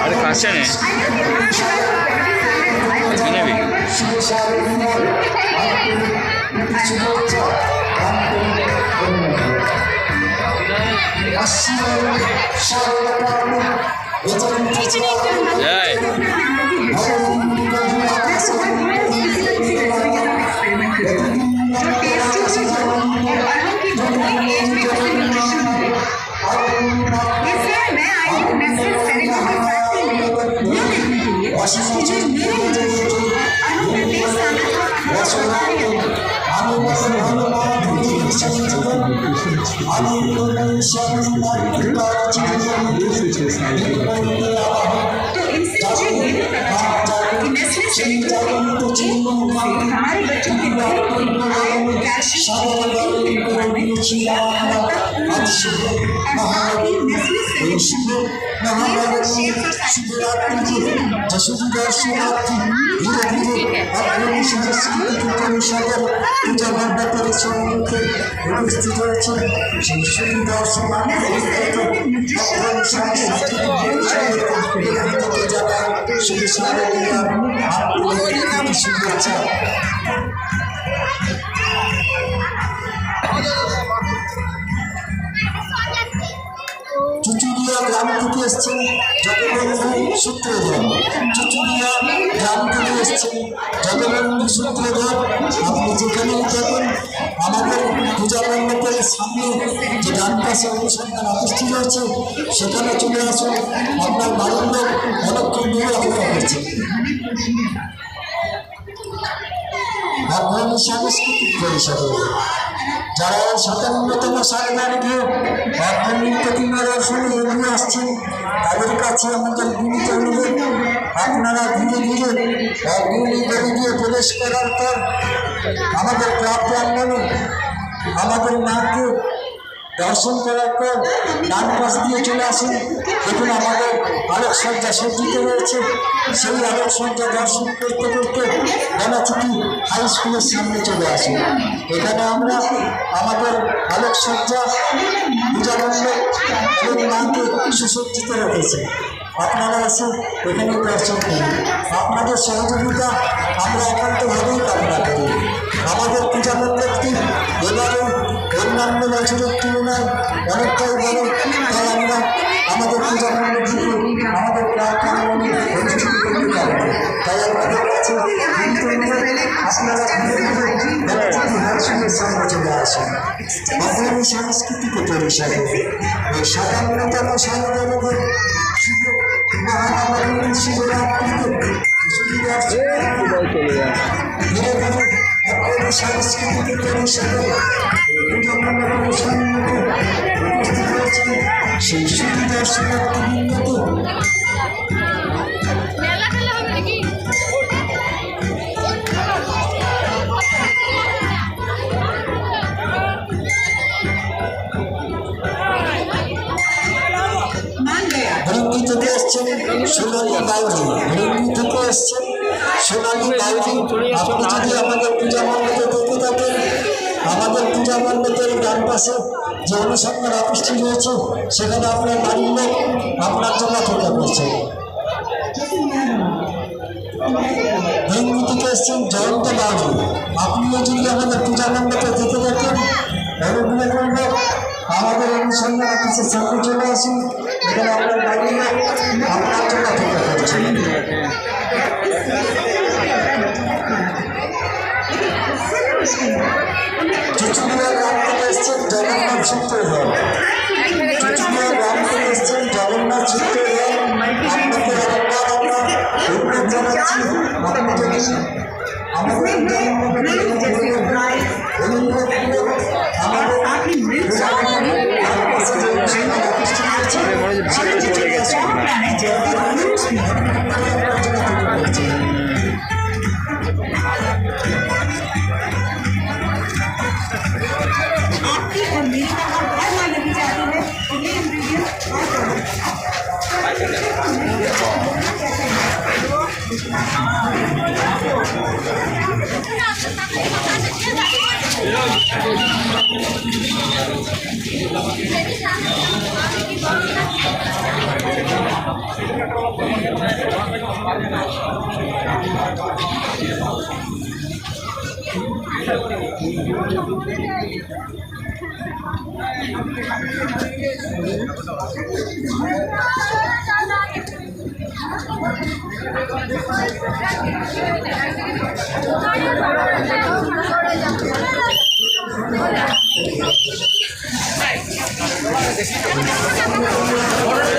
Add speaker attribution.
Speaker 1: अरे कासे ने
Speaker 2: हमारे बच्चों के
Speaker 3: চুচুড়িয়া গ্রাম থেকে এসছেন জগবন্ধু সূত্রধর। চুচুড়িয়া গ্রাম থেকে এসছেন জগবন্ধু সূত্রধর। আপনি যেখানেই থাকেন আমাদের পূজা মণ্ডপের সামনে যে ডান পাশে অনুসন্ধান অফিসটি রয়েছে সেখানে চলে আসুন। আপনার বাড়ির লোক অনেকক্ষণ ধরে অপেক্ষা করছে। আপনার সাংস্কৃতিক পরিষদে যারা 57তম সালগাড়িকে অর্থনীতি প্রতিমা দর্শনে এগিয়ে আসছেন তাদের কাছে আমাদের বিনীত অনুরোধ, আপনারা ধীরে ধীরে অগ্রণী গড়ে গিয়ে প্রবেশ করার পর আমাদের ক্লাব প্রাঙ্গণে আমাদের মাকে দর্শন করার পর ডান পাশ দিয়ে চলে আসুন। দেখুন আমাদের আলোকসজ্জা সজ্জিত রয়েছে। সেই আলোকসজ্জা দর্শন করতে করতে গণচুটি হাই স্কুলের সামনে চলে আসুন। এখানে আমরা আমাদের আলোকসজ্জা পূজা মণ্ডপ এবং মাকে সুসজ্জিত রেখেছি। আপনারা এসে এখানে দর্শন করুন। আপনাদের সহযোগিতা আমরা একান্তভাবেই কামনা করি। আমাদের পূজা মণ্ডপটি এবারে অন্যান্য বছরের তুলনায় অনেকটাই বড়, তাই আমরা আমাদের পূজা মণ্ডপটিকে আমাদের ক্লাব প্রাঙ্গণে অনুষ্ঠিত করতে পারব। তাই আমাদের কাছে আপনারা সামনে চলে আসেন। বাঙালি সাংস্কৃতিক পরিষদে এই 57তম সালগাড়িকে মহানবমী শিবরাত্রিতে সাংস্কৃতিক পরিষদে সেই সুদর্শনার্থীবৃন্দকে ভৃঙ্গি থেকে এসছেন সোনালী বাউরি। ভৃঙ্গি থেকে এসছেন সোনালী বাউরি। আপনি যদি আমাদের পূজা মণ্ডপে দেখে থাকেন আমাদের পূজা মণ্ডপের ডান পাশে যে অনুসন্ধান অফিসটি রয়েছে সেখানে আপনার বাড়ির লোক আপনার জন্য অপেক্ষা করছে। ভৃঙ্গি থেকে এসছেন জয়ন্ত বাউরি। আপনিও যদি আমাদের পূজা মণ্ডপে দেখে থাকেন অনুগ্রহ করবেন আমাদের অনুসন্ধান অফিসের সামনে চলে আসুন। এখানে আপনার বাড়ির লোক আপনার জন্য অপেক্ষা করছে। চুচুড়িয়া গ্রাম থেকে এসছেন জগন্নাথ সূত্রধর। চুচুড়িয়া গ্রাম থেকে এসছেন জগন্নাথ সূত্রধর। আপনাদের ধন্যবাদ জানাচ্ছি। আপনি যদি আমাদের आपकी और मेरी हर मानवी जाती है ये इंग्रेडिएंट
Speaker 4: Order